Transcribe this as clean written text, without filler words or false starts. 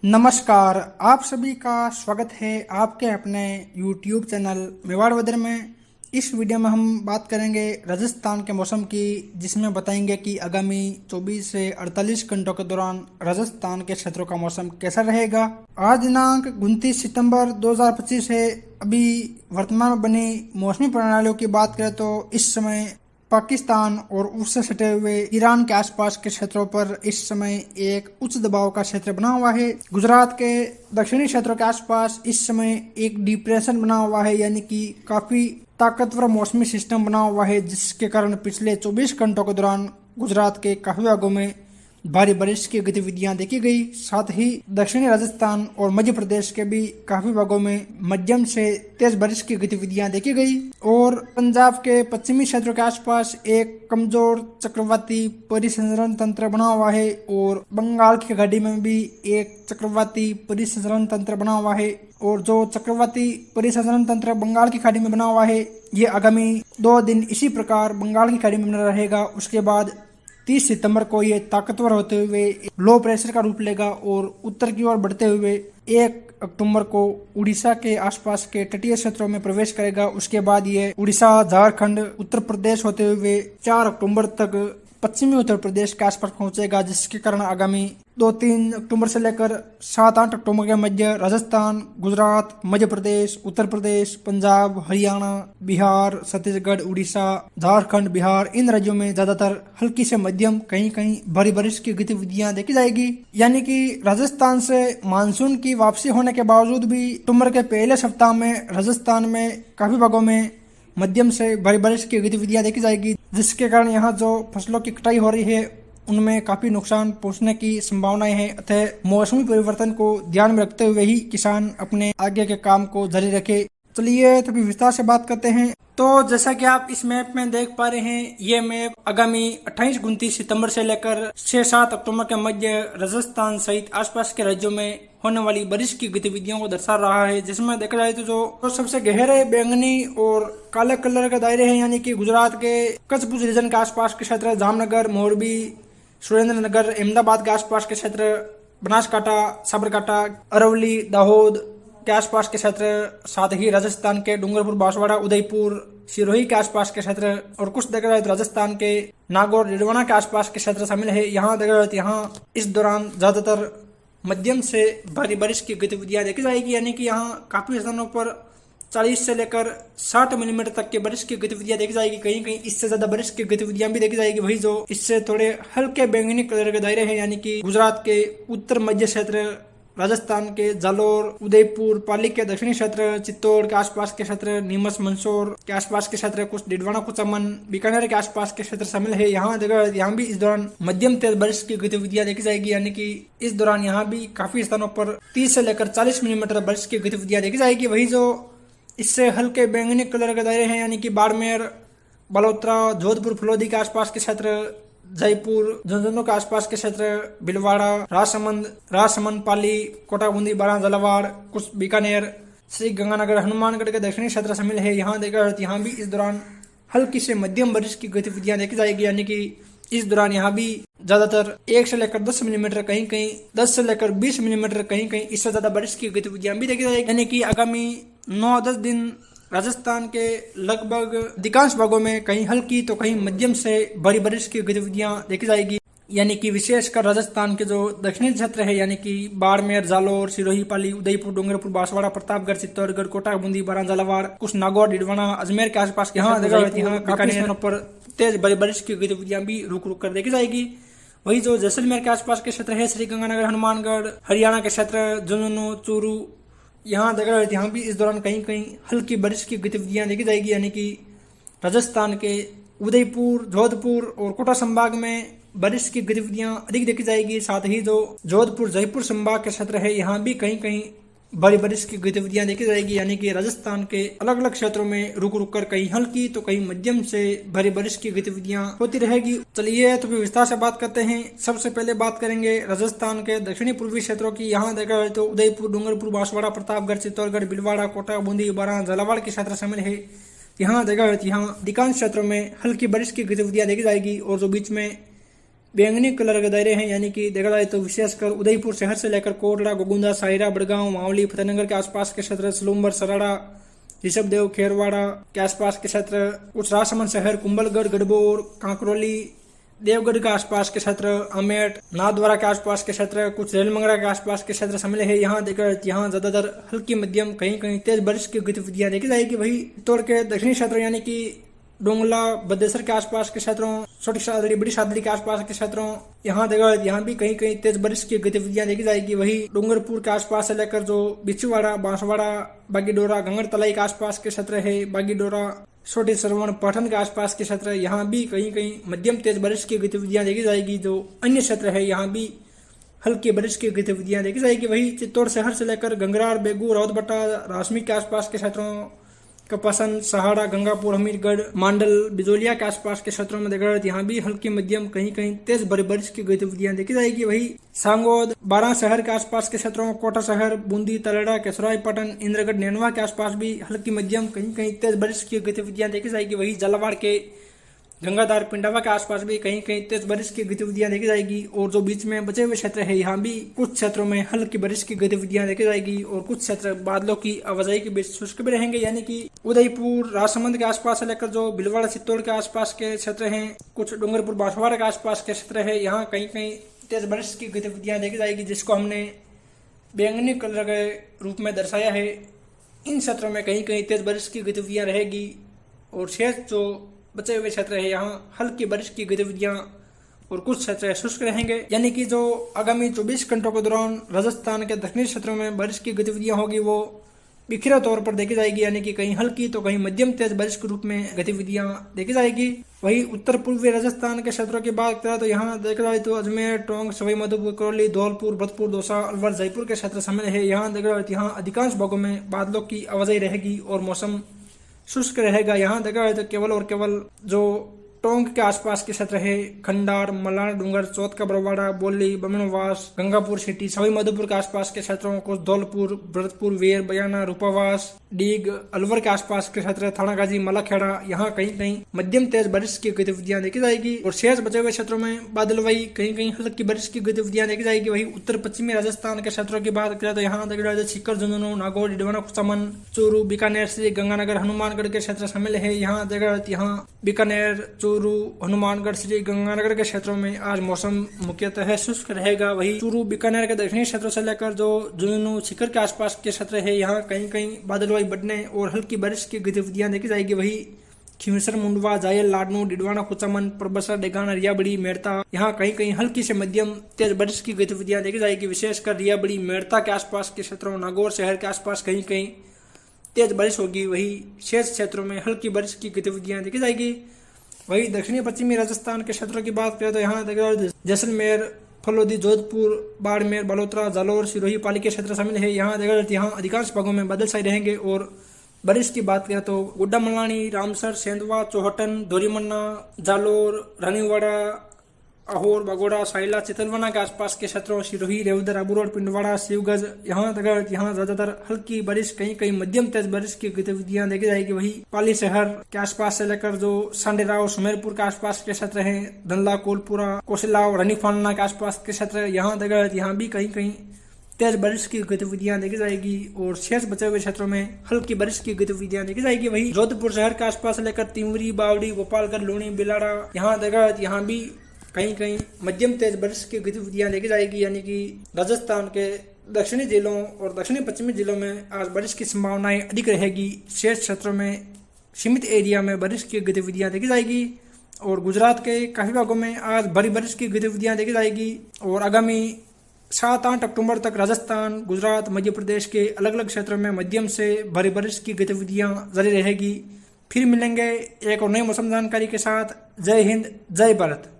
नमस्कार। आप सभी का स्वागत है आपके अपने YouTube चैनल मेवाड़ वेदर में। इस वीडियो में हम बात करेंगे राजस्थान के मौसम की, जिसमें बताएंगे कि आगामी 24 से 48 घंटों के दौरान राजस्थान के क्षेत्रों का मौसम कैसा रहेगा। आज दिनांक 29 सितंबर 2025 है। अभी वर्तमान में बनी मौसमी प्रणालियों की बात करें तो इस समय पाकिस्तान और उससे सटे हुए ईरान के आसपास के क्षेत्रों पर इस समय एक उच्च दबाव का क्षेत्र बना हुआ है। गुजरात के दक्षिणी क्षेत्रों के आसपास इस समय एक डिप्रेशन बना हुआ है, यानी कि काफी ताकतवर मौसमी सिस्टम बना हुआ है, जिसके कारण पिछले 24 घंटों के दौरान गुजरात के काफी भागों में भारी बारिश की गतिविधियां देखी गई। साथ ही दक्षिणी राजस्थान और मध्य प्रदेश के भी काफी भागों में मध्यम से तेज बारिश की गतिविधियां देखी गई। और पंजाब के पश्चिमी क्षेत्रों के आसपास एक कमजोर चक्रवाती परिसंचरण तंत्र बना हुआ है और बंगाल की खाड़ी में भी एक चक्रवाती परिसंचरण तंत्र बना हुआ है। और जो चक्रवाती परिसंचरण तंत्र बंगाल की खाड़ी में बना हुआ है, ये आगामी 2 दिन इसी प्रकार बंगाल की खाड़ी में बना रहेगा। उसके बाद 30 सितंबर को ये ताकतवर होते हुए लो प्रेशर का रूप लेगा और उत्तर की ओर बढ़ते हुए 1 अक्टूबर को उड़ीसा के आसपास के तटीय क्षेत्रों में प्रवेश करेगा। उसके बाद ये उड़ीसा, झारखंड, उत्तर प्रदेश होते हुए 4 अक्टूबर तक पश्चिमी उत्तर प्रदेश के आसपास पहुंचेगा, जिसके कारण आगामी 2-3 अक्टूबर से लेकर 7-8 अक्टूबर के मध्य राजस्थान, गुजरात, मध्य प्रदेश, उत्तर प्रदेश, पंजाब, हरियाणा, बिहार, छत्तीसगढ़, उड़ीसा, झारखंड, बिहार, इन राज्यों में ज्यादातर हल्की से मध्यम, कहीं कहीं भारी बारिश की गतिविधियां देखी जाएगी। यानी कि राजस्थान से मानसून की वापसी होने के बावजूद भी अक्टूबर के पहले सप्ताह में राजस्थान में काफी भागों में मध्यम से भारी बारिश की गतिविधियां देखी जाएगी, जिसके कारण यहाँ जो फसलों की कटाई हो रही है उनमें काफी नुकसान पहुंचने की संभावनाएं हैं। अतः मौसमी परिवर्तन को ध्यान में रखते हुए ही किसान अपने आगे के काम को जारी रखे। चलिए तो विस्तार से बात करते हैं। तो जैसा कि आप इस मैप में देख पा रहे हैं, ये मैप आगामी 28-29 सितंबर से लेकर 6-7 अक्टूबर के मध्य राजस्थान सहित आसपास के राज्यों में होने वाली बारिश की गतिविधियों को दर्शा रहा है। जिसमें देखा जाए तो जो सबसे गहरे बैंगनी और काले कलर के दायरे हैं, यानी कि गुजरात के कच्छ भुज रीजन के आसपास के क्षेत्र, जामनगर, मोरबी, सुरेंद्रनगर, अहमदाबाद के आसपास के क्षेत्र, बनासकांठा, साबरकांठा, अरवली, दाहोद के आसपास के क्षेत्र, साथ ही राजस्थान के डूंगरपुर, बांसवाड़ा, उदयपुर, सिरोही के आसपास के क्षेत्र और कुछ देखा जाए तो राजस्थान के नागौर, डिडवाना के आसपास के क्षेत्र शामिल है। यहाँ देखा जाए तो यहाँ इस दौरान ज्यादातर मध्यम से भारी बारिश की गतिविधियां देखी जाएगी, यानी कि यहाँ काफी स्थानों पर 40 से लेकर 60 मिलीमीटर तक की बारिश की गतिविधियां देखी जाएगी। कहीं कहीं इससे ज्यादा बारिश की गतिविधियां भी देखी जाएगी। वही जो इससे थोड़े हल्के बैंगनी कलर के दायरे हैं, यानी कि गुजरात के उत्तर मध्य क्षेत्र, राजस्थान के जालोर, उदयपुर, पाली के दक्षिणी क्षेत्र, चित्तौड़ के आसपास के क्षेत्र, नीमच, मंदसौर के आसपास के क्षेत्र, कुछ डिडवाना, कुचामन, बीकानेर के आसपास के क्षेत्र शामिल है। यहाँ भी इस दौरान मध्यम तेज बारिश की गतिविधियां देखी जाएगी, यानी कि इस दौरान यहाँ भी काफी स्थानों पर 30 से लेकर 40 मिलीमीटर बारिश की गतिविधियां देखी जाएगी। वही जो इससे हल्के बैंगनी कलर के दायरे हैं, यानी कि बाड़मेर, बलोत्रा, जोधपुर, फलोदी के आसपास के क्षेत्र, जयपुर, झुंझुनू के आसपास के क्षेत्र, भीलवाड़ा, राजसमंद, पाली, कोटा, बूंदी, बारां, झालावाड़, कुछ बीकानेर, श्री गंगानगर, हनुमानगढ़ के दक्षिणी क्षेत्र शामिल है। यहाँ देखा जाए यहाँ भी इस दौरान हल्की से मध्यम बारिश की गतिविधियां देखी जाएगी, यानी कि इस दौरान यहाँ भी ज्यादातर 1 से लेकर 10 मिलीमीटर, कहीं कहीं 10 से लेकर 20 मिलीमीटर, कहीं कहीं इससे ज्यादा बारिश की गतिविधियां भी देखी जाएगी। यानी कि आगामी 9-10 दिन राजस्थान के लगभग अधिकांश भागों में कहीं हल्की तो कहीं मध्यम से भारी बारिश की गतिविधियां देखी जाएगी। यानी कि विशेषकर राजस्थान के जो दक्षिणी क्षेत्र है, यानी कि बाड़मेर, जालोर, सिरोही, पाली, उदयपुर, डूंगरपुर, बांसवाड़ा, प्रतापगढ़, चित्तौड़गढ़, कोटा, बूंदी, बारां, झालावाड़, कुछ नागौर, डिडवाना, अजमेर के आसपास यहाँ बीकानेर पर तेज भारी बारिश की गतिविधियां भी रुक रुक कर देखी जाएगी। वही जो जैसलमेर के आसपास के क्षेत्र है, श्री गंगानगर, हनुमानगढ़, हरियाणा के क्षेत्र, झुंझुनू, चूरू, यहाँ देखा जाए यहाँ भी इस दौरान कहीं कहीं हल्की बारिश की गतिविधियां देखी जाएगी। यानी कि राजस्थान के उदयपुर, जोधपुर और कोटा संभाग में बारिश की गतिविधियां अधिक देखी जाएगी। साथ ही जो जोधपुर, जयपुर संभाग के क्षेत्र है, यहाँ भी कहीं कहीं भारी बारिश की गतिविधियां देखी जाएगी। यानी कि राजस्थान के अलग अलग क्षेत्रों में रुक रुक कर कहीं हल्की तो कहीं मध्यम से भारी बारिश की गतिविधियां होती रहेगी। चलिए तो फिर विस्तार से बात करते हैं। सबसे पहले बात करेंगे राजस्थान के दक्षिणी पूर्वी क्षेत्रों की। यहाँ देखा जाए तो उदयपुर, डूंगरपुर, बांसवाड़ा, प्रतापगढ़, चित्तौड़गढ़, भीलवाड़ा, कोटा, बूंदी, बारां, झालावाड़ के क्षेत्र शामिल है। यहाँ देखा जाए यहाँ अधिकांश क्षेत्रों में हल्की बारिश की गतिविधियां देखी जाएगी और जो बीच में बैंगनी कलर के दायरे हैं, यानी कि देखा जाए तो विशेषकर उदयपुर शहर से लेकर कोटड़ा, गोगुंदा, सायरा, बड़गांव, मावली, फतेहनगर के आसपास के क्षेत्र, सलूम्बर, सराड़ा, ऋषभदेव, खेरवाड़ा के आसपास के क्षेत्र, कुछ राजसमंद शहर, कुंभलगढ़, गढ़बोर, कांकरोली, देवगढ़ के आसपास के क्षेत्र, अमेठ, नाथद्वारा के आसपास के क्षेत्र, कुछ रेलमंगरा के आसपास के क्षेत्र शामिल है। यहाँ देखा यहाँ ज्यादातर हल्की मध्यम कहीं कहीं तेज बारिश की गतिविधियां देखी जाएगी। वही चित्तौड़ के दक्षिणी क्षेत्र यानी कि डोंगला, बद्देसर के आसपास के क्षेत्रों, छोटी सादड़ी, बड़ी सादड़ी के आसपास के क्षेत्रों, यहाँ देखा यहाँ भी कहीं कहीं तेज बारिश की गतिविधियां देखी जाएगी। वही डूंगरपुर के आसपास से लेकर जो बिछुवाड़ा, बांसवाड़ा, बागीडोरा, गंगर तलाई के आसपास के क्षेत्र है, बागीडोरा, छोटी सरवण, पाटन के आसपास के क्षेत्र, यहाँ भी कहीं कहीं मध्यम तेज बारिश की गतिविधियां देखी जाएगी। जो अन्य क्षेत्र है यहाँ भी हल्की बारिश की गतिविधियां देखी जाएगी। वही चित्तौड़ शहर से लेकर गंगरार, बेगू, रावतबट्टा, रासमी के आसपास के क्षेत्रों, कपासन, सहाड़ा, गंगापुर, हमीरगढ़, मांडल, बिजोलिया के आसपास के क्षेत्रों में देखा जाए यहाँ भी हल्की मध्यम कहीं कहीं तेज बारिश की गतिविधियां देखी जाएगी। वही सांगोद, बारां शहर के आसपास के क्षेत्रों, कोटा शहर, बूंदी, तलेड़ा, केसराईपटन, इंद्रगढ़, नैनवा के आसपास भी हल्की मध्यम कहीं कहीं तेज बारिश की गतिविधियां देखी जाएगी। वही झालावाड़ के गंगाधार, पिंडावा के आसपास भी कहीं कहीं तेज बारिश की गतिविधियां देखी जाएगी। और जो बीच में बचे हुए क्षेत्र है यहाँ भी कुछ क्षेत्रों में हल्की बारिश की गतिविधियां देखी जाएगी और कुछ क्षेत्र बादलों की आवाजाही के बीच शुष्क भी रहेंगे, यानी कि उदयपुर, राजसमंद के आसपास से लेकर जो भीलवाड़ा, चित्तौड़ के आसपास के क्षेत्र हैं, कुछ डूंगरपुर, बांसवाड़ा के आसपास के क्षेत्र है, यहाँ कहीं कहीं तेज बारिश की गतिविधियां देखी जाएगी, जिसको हमने बैंगनी कलर के रूप में दर्शाया है। इन क्षेत्रों में कहीं कहीं तेज बारिश की गतिविधियां रहेगी और शेष जो बचे हुए क्षेत्र है यहाँ हल्की बारिश की गतिविधियां और कुछ क्षेत्र शुष्क रहेंगे, यानी कि जो आगामी 24 घंटों के दौरान राजस्थान के दक्षिणी क्षेत्रों में बारिश की गतिविधियां होगी वो बिखरे तौर पर देखी जाएगी, यानी कि कहीं हल्की तो कहीं मध्यम तेज बारिश के रूप में गतिविधियां देखी जाएगी। वही उत्तर पूर्वी राजस्थान के क्षेत्रों की बात करें तो यहाँ देखा जाए तो अजमेर, टोंक, सवाई माधोपुर, करौली, धौलपुर, भरतपुर, दौसा, अलवर, जयपुर के क्षेत्र शामिल है। यहाँ देखा जाए यहाँ अधिकांश भागों में बादलों की आवाजाही रहेगी और मौसम शुष्क रहेगा। यहाँ देखा जाए तो केवल और केवल जो टोंक के आसपास के क्षेत्र है, खंडार, मलार डूंगर, चौथ का बरवाड़ा, बोली, बमनवास, गंगापुर सिटी, सवाई माधोपुर के आसपास के क्षेत्रों को, धौलपुर, भरतपुर, वेर, बयाना, रूपावास, डीग, अलवर के आसपास के क्षेत्र, थानागाजी, मलाखेड़ा, यहाँ कहीं कहीं मध्यम तेज बारिश की गतिविधियां देखी जाएगी और शेष बचे हुए क्षेत्रों में बादलवाई कहीं कहीं हल्की बारिश की गतिविधियां देखी जाएगी। वही उत्तर पश्चिमी राजस्थान के क्षेत्रों की बात करें तो यहाँ देखा जाए सीकर, झुंझुनू, नागौर, डिडवाना, कुचामन, चूरू, बीकानेर, श्री गंगानगर, हनुमानगढ़ के क्षेत्र शामिल है। यहाँ देखा जाए यहाँ बीकानेर, चूरू, हनुमानगढ़, श्री गंगानगर के क्षेत्रों में आज मौसम मुख्यतः शुष्क रहेगा। वही चूरू, बीकानेर के दक्षिणी क्षेत्रों से लेकर जो झुंझुनू, सीकर के आसपास के क्षेत्र है यहाँ कहीं कहीं बादलवाई बढ़ने और हल्की बारिश की गतिविधियां देखी जाएगी। वही खींवसर, मुंडवा, जायल, लाडनू, डिडवाना, कुचामन, परबसर, डेगाना, रियाबड़ी, मेड़ता, यहाँ कहीं कहीं हल्की से मध्यम तेज बारिश की गतिविधियां देखी जाएगी। विशेषकर रियाबड़ी, मेड़ता के आसपास के क्षेत्रों, नागौर शहर के आसपास कहीं कहीं तेज बारिश होगी। वही शेष क्षेत्रों में हल्की बारिश की गतिविधियां देखी जाएगी। वही दक्षिणी पश्चिमी राजस्थान के क्षेत्रों की बात करें तो यहाँ देखा जैसलमेर, फलोदी, जोधपुर, बाड़मेर, बलोत्रा, जालौर, सिरोही, पाली के क्षेत्र शामिल है। यहाँ देखा जाए यहाँ अधिकांश भागों में बादल छाए रहेंगे और बारिश की बात करें तो गुड्डा मलानी, रामसर, सेंधवा, चौहटन, धोरीमन्ना, जालोर, रानीवाड़ा, अहोर, बगोड़ा, साइला, चितलवाना के आसपास के क्षेत्रों, सिरोही, रेवदर, आबूरोड, पिंडवाड़ा, शिवगंज, यहाँ ज्यादातर हल्की बारिश कहीं कहीं मध्यम तेज बारिश की गतिविधियां देखी जाएगी। वही पाली शहर के आसपास से लेकर जो सांडेराव, सुमेरपुर के आसपास के क्षेत्र है, धनला, कोलपुरा, कोसिलाव, रानीफालना के आसपास के क्षेत्र, यहाँ भी कहीं कहीं तेज बारिश की गतिविधियां देखी जाएगी और शेष बचे हुए क्षेत्रों में हल्की बारिश की गतिविधियां देखी जाएगी। वही जोधपुर शहर के आसपास से लेकर तिमरी, बावड़ी, गोपालगढ़, लूणी, बिलाड़ा, यहाँ भी कहीं कहीं मध्यम तेज बारिश की गतिविधियां देखी जाएगी, यानी कि राजस्थान के दक्षिणी जिलों और दक्षिणी पश्चिमी जिलों में आज बारिश की संभावनाएं अधिक रहेगी। शेष क्षेत्रों में सीमित एरिया में बारिश की गतिविधियां देखी जाएगी और गुजरात के काफी भागों में आज भारी बारिश की गतिविधियां देखी जाएगी और आगामी 7-8 अक्टूबर तक राजस्थान, गुजरात, मध्य प्रदेश के अलग अलग क्षेत्रों में मध्यम से भारी बारिश की गतिविधियां जारी रहेगी। फिर मिलेंगे एक और नई मौसम जानकारी के साथ। जय हिंद, जय भारत।